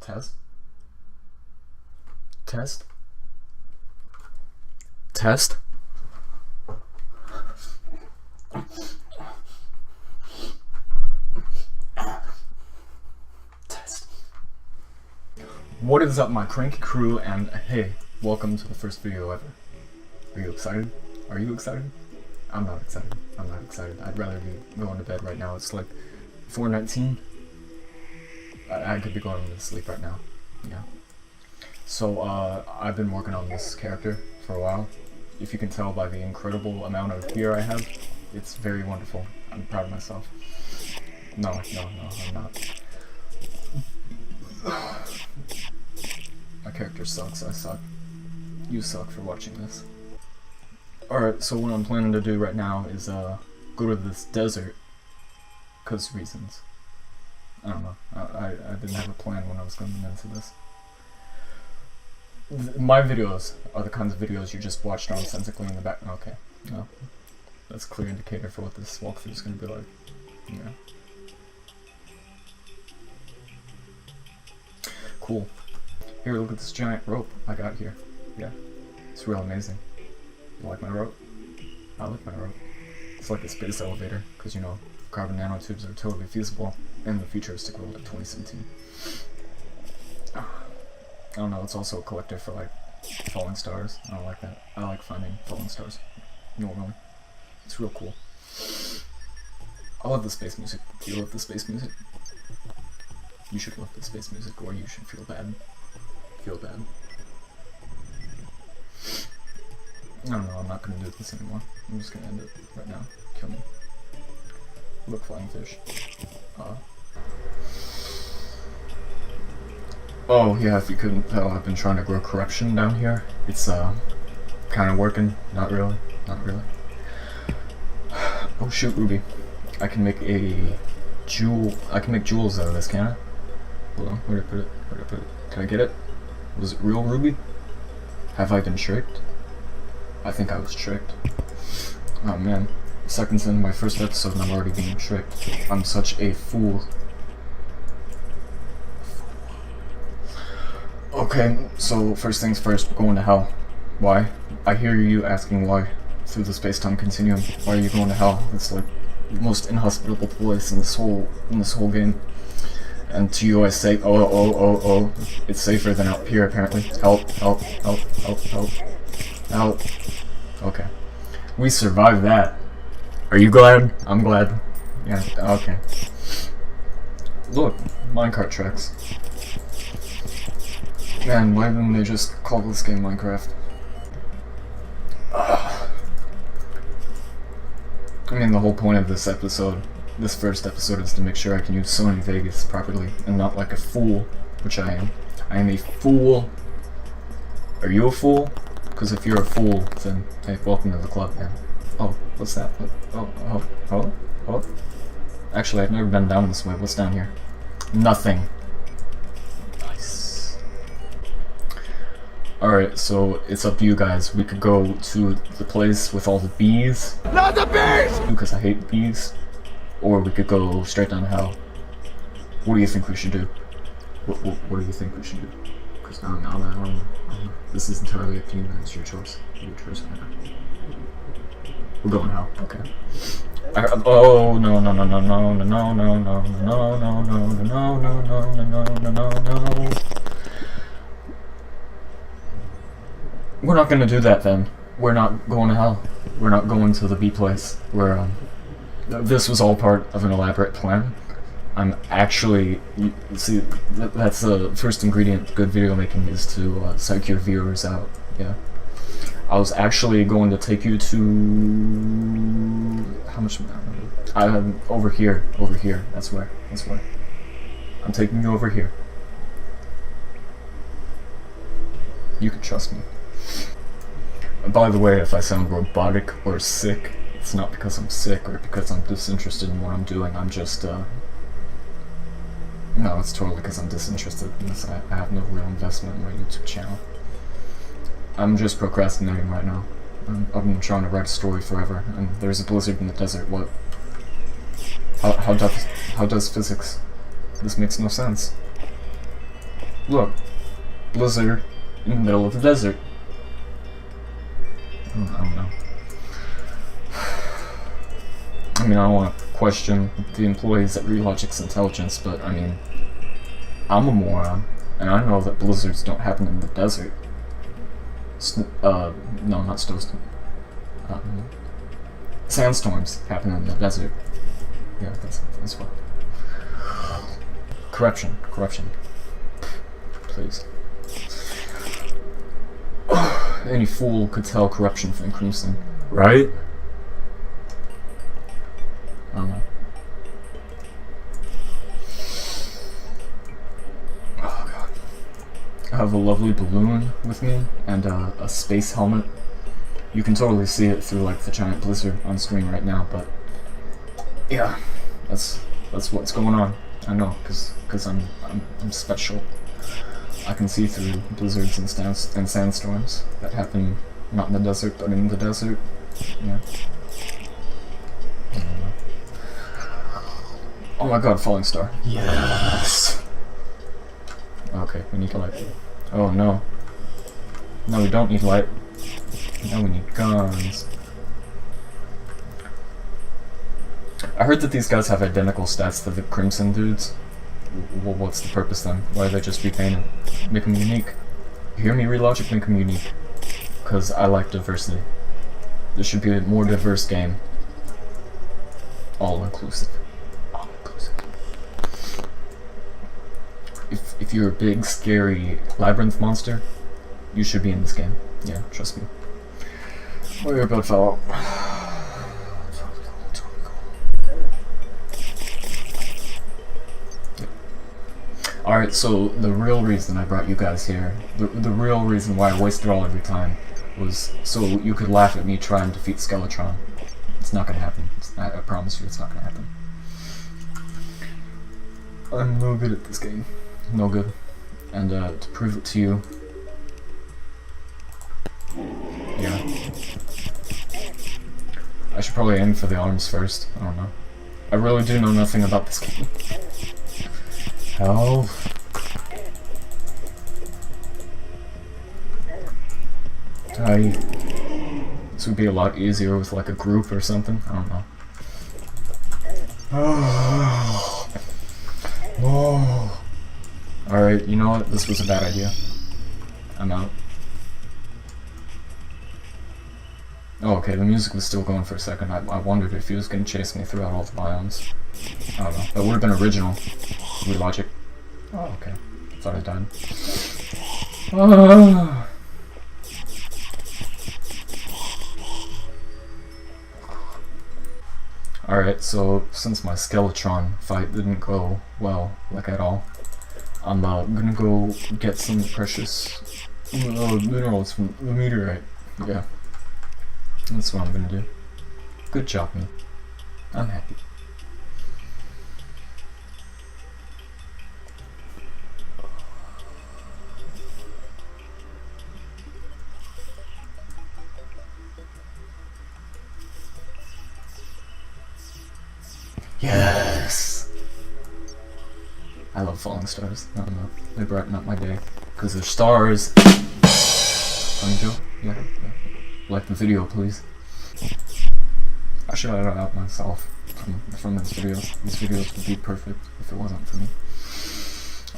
Test. Test. Test. Test. What is up, my cranky crew, and hey, welcome to the first video ever. Are you excited? Are you excited? I'm not excited. I'm not excited. I'd rather be going to bed right now. It's like 4:19. I could be going to sleep right now. Yeah. So, I've been working on this character for a while. If you can tell by the incredible amount of gear I have, it's very wonderful. I'm proud of myself. No, I'm not. My character sucks. I suck. You suck for watching this. Alright, so what I'm planning to do right now is, go to this desert. 'Cause reasons. I don't know. I didn't have a plan when I was going into this. My videos are the kinds of videos you just watch nonsensically in the back. Okay, no. That's a clear indicator for what this walkthrough is going to be like. Yeah. Cool. Here, look at this giant rope I got here. Yeah. It's real amazing. You like my rope? I like my rope. It's like a space elevator, because you know, carbon nanotubes are totally feasible in the futuristic world of 2017. I don't know, it's also a collector for like falling stars. I don't like that. I like finding falling stars normally. It's real cool. I love the space music. Do you love the space music? You should love the space music, or you should feel bad. Feel bad. I don't know, I'm not gonna do this anymore. I'm just gonna end it right now. Kill me. Look, flying fish. Oh yeah, if you couldn't tell, I've been trying to grow corruption down here. It's kind of working. Not really. Not really. Oh shoot, Ruby. I can make a jewel. I can make jewels out of this, can I? Hold on, where did I put it? Where did I put it? Can I get it? Was it real Ruby? Have I been tricked? I think I was tricked. Oh man. Seconds into my first episode and I'm already being tricked. I'm such a fool. Okay, so first things first, we're going to hell. Why? I hear you asking why. Through the space-time continuum. Why are you going to hell? It's like the most inhospitable place in this whole game. And to you I say, oh, it's safer than out here apparently. Help. Okay. We survived that. Are you glad? I'm glad. Yeah, okay. Look, minecart tracks. Man, why didn't they just call this game Minecraft? I mean, the whole point of this episode, this first episode, is to make sure I can use Sony Vegas properly, and not like a fool, which I am. I am a fool. Are you a fool? Because if you're a fool, then, hey, welcome to the club, man. Oh, what's that? Oh. Actually, I've never been down this way. What's down here? Nothing. Nice. Alright, so it's up to you guys. We could go to the place with all the bees. Not the bees! Because I hate bees. Or we could go straight down hell. What do you think we should do? What do you think we should do? Because I don't know. This is entirely up to you, man. It's your choice. Your choice. We're going hell. Okay. Oh no. We're not gonna do that then. We're not going to hell. We're not going to the B place. Where this was all part of an elaborate plan. I'm actually, see, that's the first ingredient to good video making, is to psych your viewers out. Yeah. I was actually going to take you to, how much? Over here. That's where. I'm taking you over here. You can trust me. By the way, if I sound robotic or sick, it's not because I'm sick or because I'm disinterested in what I'm doing. I'm just, no, it's totally because I'm disinterested in this. I have no real investment in my YouTube channel. I'm just procrastinating right now. I've been trying to write a story forever, and there's a blizzard in the desert. What? How does physics? This makes no sense. Look, blizzard in the middle of the desert. I don't know. I mean, I don't want to question the employees at Relogic's intelligence, but I mean, I'm a moron, and I know that blizzards don't happen in the desert. No, not snowstorms. Sandstorms happen in the desert. Yeah, that's what. Corruption. Please. Any fool could tell corruption from crimson, right? I don't know. Oh god. I have a lovely balloon with me and a space helmet. You can totally see it through like the giant blizzard on screen right now, but yeah, that's what's going on. I know, cause I'm special. I can see through blizzards and sandstorms that happen not in the desert, but in the desert. Yeah. I don't know. Oh my god, falling star. Yes! Okay, we need light. Oh no. No, we don't need light. Now we need guns. I heard that these guys have identical stats to the Crimson dudes. Well, what's the purpose then? Why do they just repaint them? Make them unique. You hear me, Relogic? Make them unique. Because I like diversity. There should be a more diverse game. All inclusive. All inclusive. If you're a big, scary labyrinth monster, you should be in this game. Yeah, trust me. Oh, you're about fellow. Alright, so the real reason I brought you guys here, the real reason why I wasted all of your time, was so you could laugh at me trying to defeat Skeletron. It's not gonna happen. I promise you it's not gonna happen. I'm no good at this game. No good. And to prove it to you... Yeah. I should probably aim for the arms first. I don't know. I really do know nothing about this game. Help. This would be a lot easier with like a group or something. I don't know. No. Alright, you know what? This was a bad idea. I'm out. Oh, okay, the music was still going for a second. I wondered if he was going to chase me throughout all the biomes. I don't know. That would have been original. Relogic. Oh, okay. Thought I died. Alright, so since my Skeletron fight didn't go well, like at all, I'm gonna go get some precious minerals from the meteorite. Yeah. That's what I'm gonna do. Good job, me. I'm happy. Yes! I love falling stars. I don't know. They brighten up my day. Because they're stars. Funny joke? Yeah. Like the video, please. I should edit out myself from these videos. These videos would be perfect if it wasn't for me.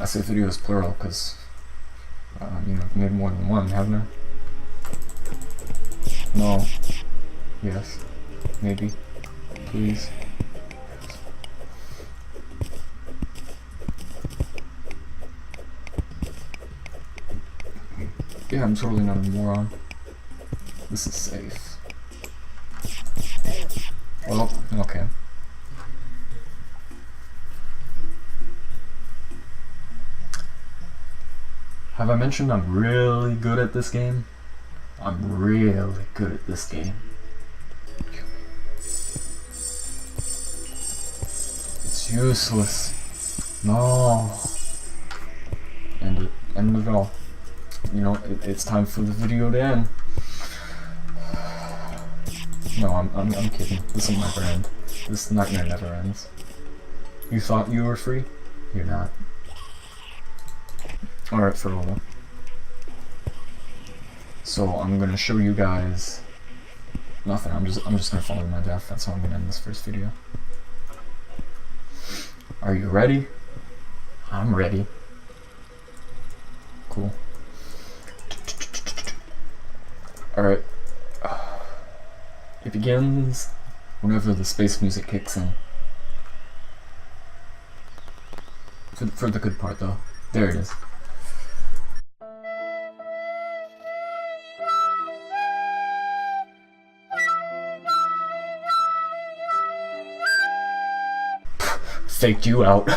I say videos plural because, you know, I've made more than one, haven't I? No. Yes. Maybe. Please. Yeah, I'm totally not a moron. This is safe. Well, okay. Have I mentioned I'm really good at this game? I'm really good at this game. It's useless. No. End it all. You know, it's time for the video to end. No, I'm kidding. This will never end. This nightmare never ends. You thought you were free? You're not. Alright, for a while. So I'm gonna show you guys nothing. I'm just gonna follow my death. That's how I'm gonna end this first video. Are you ready? I'm ready. Cool. Alright. It begins whenever the space music kicks in. For the good part though. There it is. Faked you out.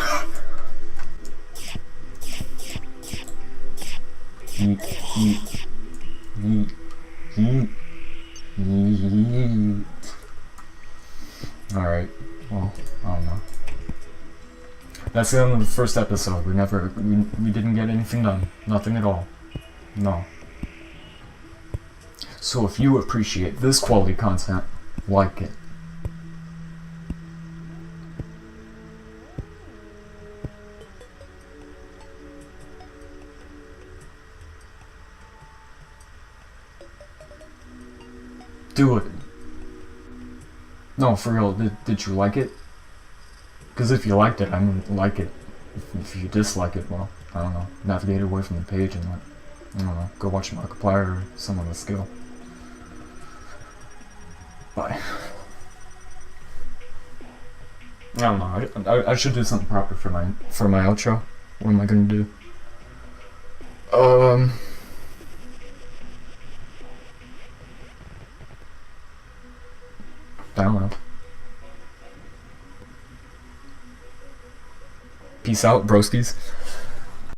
Alright, well, I don't know. That's the end of the first episode. We didn't get anything done. Nothing at all. No. So if you appreciate this quality content, like it. Do it. No, for real, did you like it? Because if you liked it, I'm gonna like it. If you dislike it, well, I don't know. Navigate away from the page and like, I don't know, go watch Markiplier or someone with skill. Bye. I don't know. I should do something proper for my outro. What am I gonna do? I don't know. Peace out, broskies.